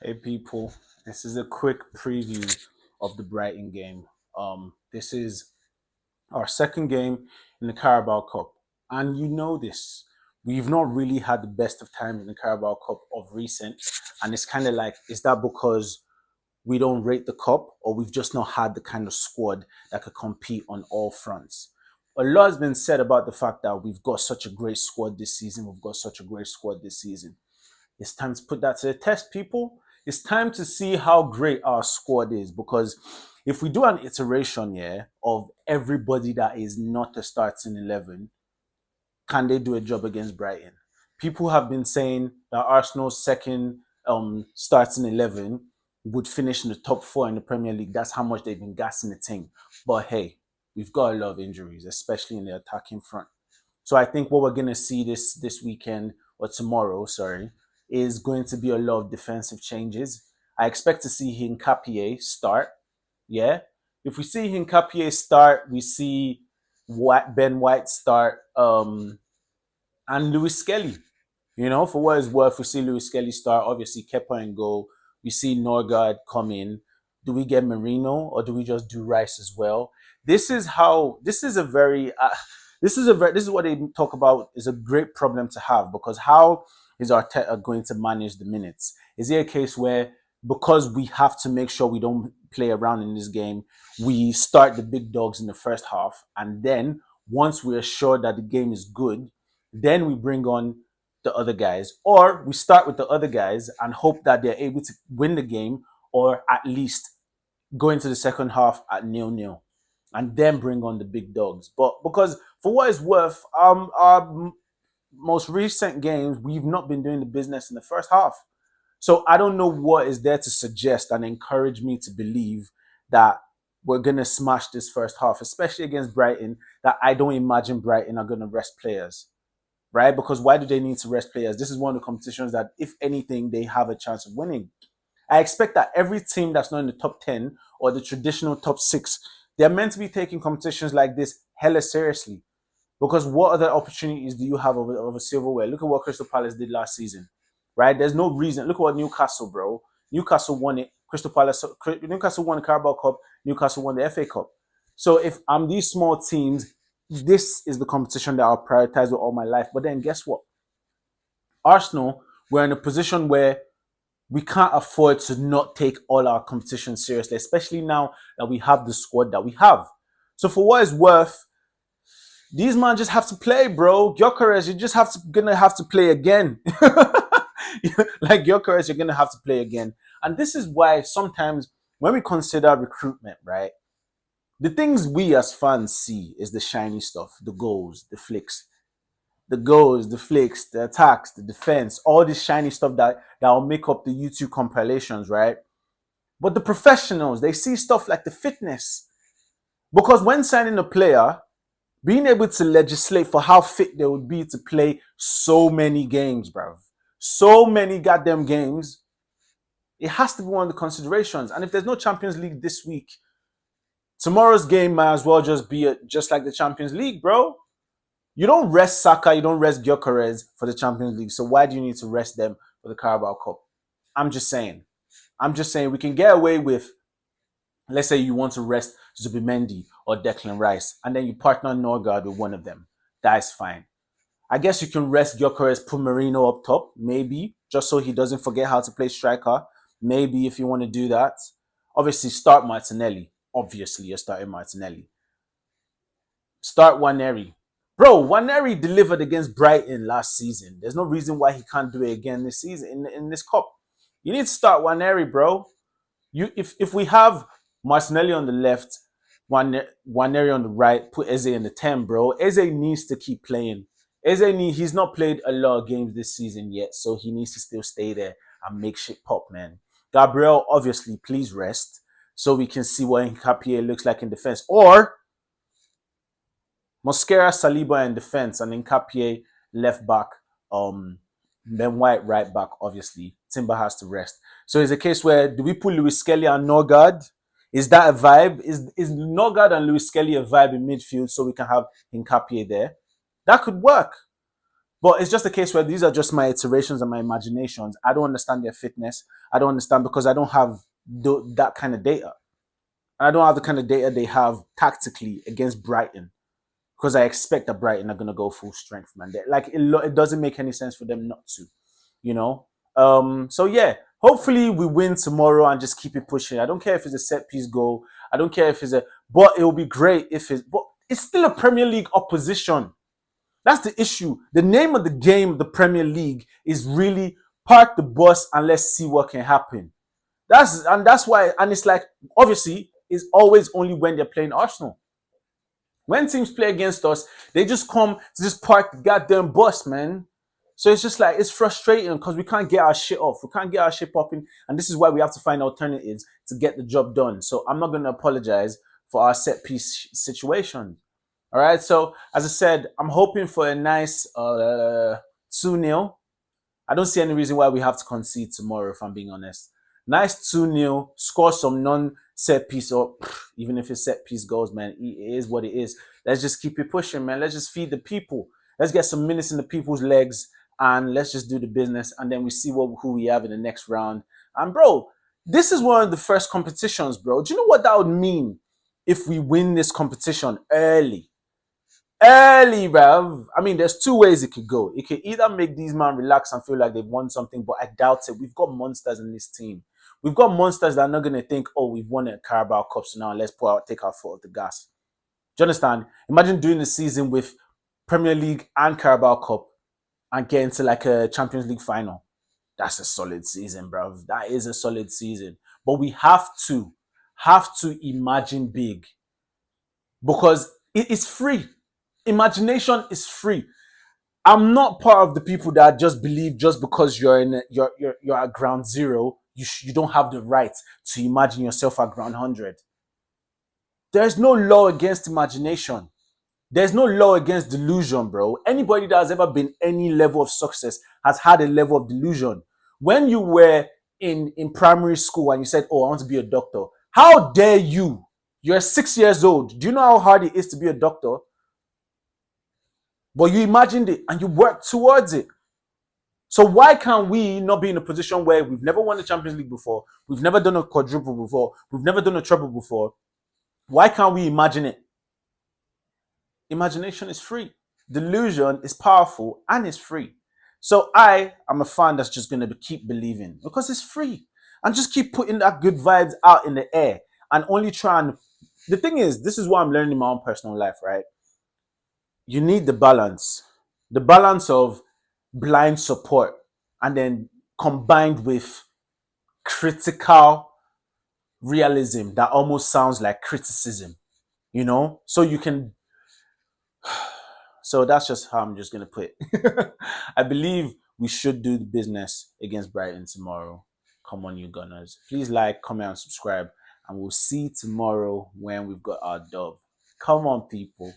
Hey people, this is a quick preview of the Brighton game. This is our second game in the Carabao Cup, and you know this. We've not really had the best of times in the Carabao Cup of recent, and it's kind of like, is that because we don't rate the cup, or we've just not had the kind of squad that could compete on all fronts? A lot has been said about the fact that we've got such a great squad this season. We've got such a great squad this season. It's time to put that to the test, people. It's time to see how great our squad is, because if we do an iteration, of everybody that is not a starting 11, can they do a job against Brighton? People have been saying that Arsenal's second starting 11 would finish in the top four in the Premier League. That's how much they've been gassing the team. But hey, we've got a lot of injuries, especially in the attacking front. So I think what we're going to see this weekend, or tomorrow, sorry, is going to be a lot of defensive changes. I expect to see Hincapié start. Yeah. If we see Hincapié start, we see Ben White start, and Lewis Skelly. For what it's worth, we see Lewis Skelly start. Obviously, Kepa and goal. We see Norgard come in. Do we get Marino, or do we just do Rice as well? This is how. This is what they talk about is a great problem to have, because how is Arteta going to manage the minutes? Is it a case where, because we have to make sure we don't play around in this game, we start the big dogs in the first half, and then once we're sure that the game is good, then we bring on the other guys, or we start with the other guys and hope that they're able to win the game, or at least go into the second half at 0-0, and then bring on the big dogs. But because, for what it's worth, our most recent games, we've not been doing the business in the first half. So I don't know what is there to suggest and encourage me to believe that we're going to smash this first half, especially against Brighton, that I don't imagine Brighton are going to rest players, right? Because why do they need to rest players? This is one of the competitions that, if anything, they have a chance of winning. I expect that every team that's not in the top 10 or the traditional top 6, they're meant to be taking competitions like this hella seriously. Because what other opportunities do you have of a silverware? Look at what Crystal Palace did last season, right? There's no reason. Look at what Newcastle, bro. Newcastle won it. Newcastle won the Carabao Cup. Newcastle won the FA Cup. So if I'm these small teams, this is the competition that I'll prioritize with all my life. But then guess what? Arsenal, we're in a position where we can't afford to not take all our competition seriously, especially now that we have the squad that we have. So for what it's worth, these men just have to play, bro. Gyökeres, you just gonna have to play again. Like Gyökeres, you're gonna have to play again. And this is why sometimes when we consider recruitment, right, the things we as fans see is the shiny stuff, the goals, the flicks, the attacks, the defense, all this shiny stuff that'll make up the YouTube compilations, right? But the professionals, they see stuff like the fitness. Because when signing a player, being able to legislate for how fit they would be to play so many games, bruv. So many goddamn games. It has to be one of the considerations. And if there's no Champions League this week, tomorrow's game might as well just be just like the Champions League, bro. You don't rest Saka, you don't rest Gyökeres for the Champions League. So why do you need to rest them for the Carabao Cup? I'm just saying we can get away with, let's say you want to rest Zubimendi or Declan Rice, and then you partner Norgard with one of them. That's fine. I guess you can rest Gyökeres, put Marino up top, maybe, just so he doesn't forget how to play striker. Maybe if you want to do that. Obviously, start Martinelli. Obviously, you're starting Martinelli. Start Waneri. Bro, Waneri delivered against Brighton last season. There's no reason why he can't do it again this season in this cup. You need to start Waneri, bro. If we have Martinelli on the left, Waneri on the right, put Eze in the 10, bro. Eze needs to keep playing. He's not played a lot of games this season yet, so he needs to still stay there and make shit pop, man. Gabriel, obviously, please rest so we can see what Nkapie looks like in defense. Or Mosquera, Saliba in defense, and Nkapie left back. Ben White right back, obviously. Timber has to rest. So it's a case where, do we put Lewis Skelly and Norgard? Is that a vibe? Is Norgard and Lewis Skelly a vibe in midfield so we can have Nkapie there? That could work. But it's just a case where these are just my iterations and my imaginations. I don't understand their fitness. I don't understand because I don't have that kind of data. And I don't have the kind of data they have tactically against Brighton because I expect that Brighton are going to go full strength, man. Like it doesn't make any sense for them not to, you know. So yeah, hopefully we win tomorrow and just keep it pushing. I don't care if it's a set piece goal. I don't care if it's a, but it will be great if it's. But it's still a Premier League opposition. That's the issue. The name of the game of the Premier League is really park the bus and let's see what can happen. That's why, and it's like obviously it's always only when they're playing Arsenal. When teams play against us, they just come to just park the goddamn bus, man. So it's just like it's frustrating because we can't get our shit off. We can't get our shit popping, and this is why we have to find alternatives to get the job done. So I'm not gonna apologize for our set piece situation. All right. So as I said, I'm hoping for a nice 2-0. I don't see any reason why we have to concede tomorrow, if I'm being honest. Nice 2-0, score some non-set piece, or even if it's set piece goals, man, it is what it is. Let's just keep it pushing, man. Let's just feed the people. Let's get some minutes in the people's legs and let's just do the business. And then we see who we have in the next round. And bro, this is one of the first competitions, bro. Do you know what that would mean if we win this competition early? Early, bruv. I mean, there's two ways it could go. It could either make these men relax and feel like they've won something, but I doubt it. We've got monsters in this team. We've got monsters that are not going to think, oh, we've won a Carabao Cup, so now let's take our foot off the gas. Do you understand? Imagine doing the season with Premier League and Carabao Cup and getting to like a Champions League final. That's a solid season, bruv. That is a solid season. But we have to imagine big because it is free. Imagination is free. I'm not part of the people that just believe just because you're at ground zero, you don't have the right to imagine yourself at ground 100. There's no law against imagination. There's no law against delusion, bro. Anybody that has ever been any level of success has had a level of delusion. When you were in primary school and you said, "Oh, I want to be a doctor," how dare you? You're 6 years old. Do you know how hard it is to be a doctor? But you imagined it and you worked towards it. So why can't we not be in a position where we've never won the Champions League before, we've never done a quadruple before, we've never done a treble before? Why can't we imagine it? Imagination is free. Delusion is powerful and it's free. So I am a fan that's just going to keep believing because it's free and just keep putting that good vibes out in the air and only try and. The thing is, this is what I'm learning in my own personal life, right? You need the balance of blind support and then combined with critical realism that almost sounds like criticism, so you can. So that's just how I'm just going to put it. I believe we should do the business against Brighton tomorrow. Come on, you Gunners. Please like, comment, and subscribe. And we'll see tomorrow when we've got our dub. Come on, people.